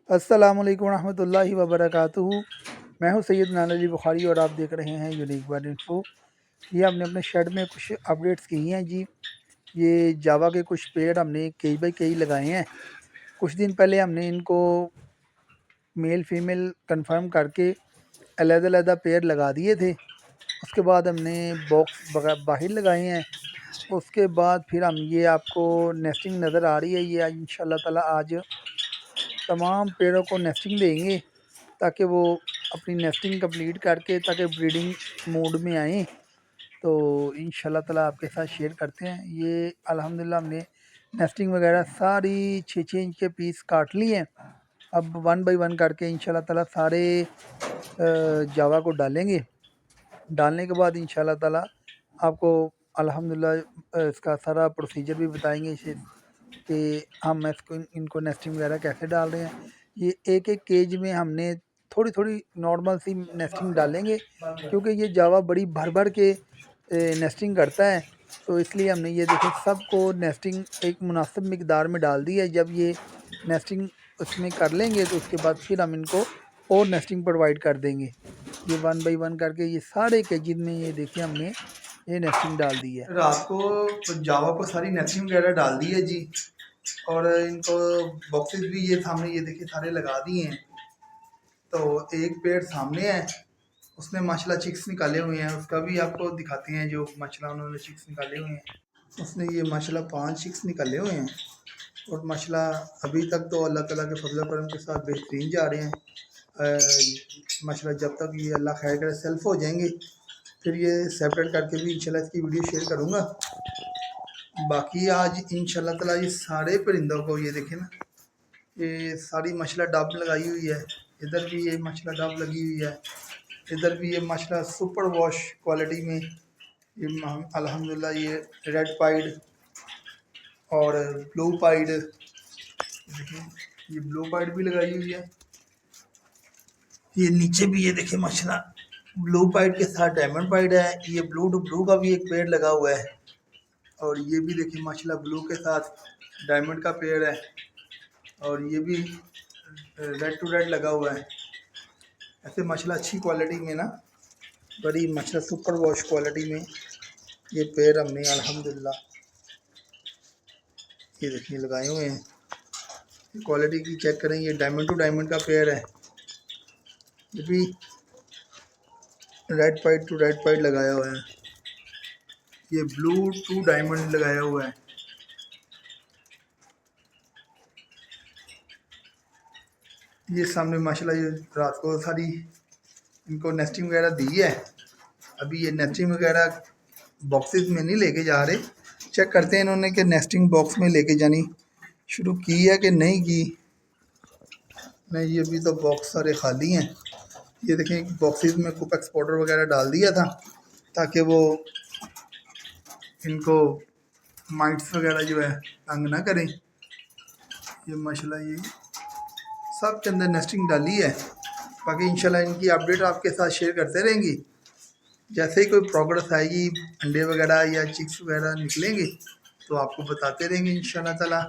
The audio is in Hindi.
अस्सलामुअलैकुम रहमतुल्लाहि व बरकातुहू। मैं हूं सैयद नान अली बुखारी और आप देख रहे हैं यूनिक बर्ड इन्फो। ये हमने अपने शेड में कुछ अपडेट्स की हैं जी। ये जावा के कुछ पेड़ हमने कई बाई कई लगाए हैं। कुछ दिन पहले हमने इनको मेल फीमेल कंफर्म करके अलग-अलग पेड़ लगा दिए थे। उसके बाद हमने बॉक्स बाहर लगाए हैं। उसके बाद फिर हम ये आपको नेस्टिंग नज़र आ रही है। ये इंशाल्लाह ताला आज तमाम पेड़ों को नेस्टिंग देंगे ताकि वो अपनी नेस्टिंग कंप्लीट करके ताकि ब्रीडिंग मोड में आएँ। तो इंशाल्लाह ताला आपके साथ शेयर करते हैं। ये अल्हम्दुलिल्लाह हमने नेस्टिंग वगैरह सारी 6-6 इंच के पीस काट लिए हैं। अब 1 बाई 1 करके इंशाल्लाह ताला सारे जावा को डालेंगे। डालने के बाद इंशाल्लाह ताला आपको अल्हम्दुलिल्लाह इसका सारा प्रोसीजर भी बताएंगे इसे कि हम इसको इनको नेस्टिंग वगैरह कैसे डाल रहे हैं। ये एक-एक केज में हमने थोड़ी-थोड़ी नॉर्मल सी नेस्टिंग डालेंगे क्योंकि ये जावा बड़ी भर-भर के नेस्टिंग करता है। तो इसलिए हमने ये देखिए सबको नेस्टिंग एक मुनासिब मिकदार में डाल दी है। जब ये नेस्टिंग उसमें कर लेंगे तो उसके बाद फिर हम इनको और नेस्टिंग प्रोवाइड कर देंगे। ये 1 बाई 1 करके ये सारे केजेस में ये देखिए हमने ये नेस्टिंग डाल दी है। रात को जावा को सारी नेस्टिंग वगैरह डाल दी है जी। और इनको बॉक्सेस भी ये सामने ये देखिए सारे लगा दिए हैं। तो एक पेड़ सामने है, उसने माशाल्लाह चिक्स निकाले हुए हैं। उसका भी आपको दिखाते हैं जो माशाल्लाह उन्होंने चिक्स निकाले हुए हैं। उसने ये माशाल्लाह 5 चिक्स निकाले हुए हैं। और माशाल्लाह अभी तक तो अल्लाह ताला के फजल करम के साथ बेहतरीन जा रहे हैं। माशाल्लाह जब तक ये अल्लाह खैर करे सेल्फ हो जाएंगे फिर ये सेपरेट करके भी इंशाल्लाह इसकी वीडियो शेयर करूँगा। बाकी आज इंशाल्लाह ताला ये सारे परिंदों को ये देखें ना, ये सारी माशाल्लाह डब लगाई हुई है। इधर भी ये माशाल्लाह डब लगी हुई है। इधर भी ये माशाल्लाह सुपर वॉश क्वालिटी में ये अल्हम्दुलिल्लाह ये रेड पाइड और ब्लू पाइड, देखिए ये ब्लू पाइड भी लगाई हुई है। ये नीचे भी ये देखिए माशाल्लाह ब्लू पाइड के साथ डायमंड पाइड है। ये ब्लू टू ब्लू का भी एक पेड़ लगा हुआ है। और ये भी देखिए माशाल्लाह ब्लू के साथ डायमंड का पेड़ है। और ये भी रेड टू रेड लगा हुआ है। ऐसे माशाल्लाह अच्छी क्वालिटी में ना, बड़ी माशाल्लाह सुपर वॉश क्वालिटी में ये पेड़ हमने अल्हम्दुलिल्लाह ये देखिए लगाए हुए हैं। क्वालिटी की चेक करें, ये डायमंड टू डायमंड का पेड़ है। ये भी रेड पाइड टू रेड पाइड लगाया हुआ है। ये ब्लू टू डायमंड लगाया हुआ है। ये सामने माशाल्लाह ये रात को सारी इनको नेस्टिंग वगैरह दी है। अभी ये नेस्टिंग वगैरह बॉक्सेस में नहीं लेके जा रहे, चेक करते हैं इन्होंने कि नेस्टिंग बॉक्स में लेके जानी शुरू की है कि नहीं की। नहीं, ये भी तो बॉक्स सारे खाली हैं। ये देखें बॉक्सेस में कुपेक्स पाउडर वगैरह डाल दिया था ताकि वो इनको माइट्स वगैरह जो है तंग ना करें। ये माशाल्लाह ये सब के अंदर नेस्टिंग डाली है। बाकी इंशाल्लाह इनकी अपडेट आपके साथ शेयर करते रहेंगे। जैसे ही कोई प्रोग्रेस आएगी, अंडे वगैरह या चिक्स वगैरह निकलेंगे तो आपको बताते रहेंगे इंशाल्लाह ताला।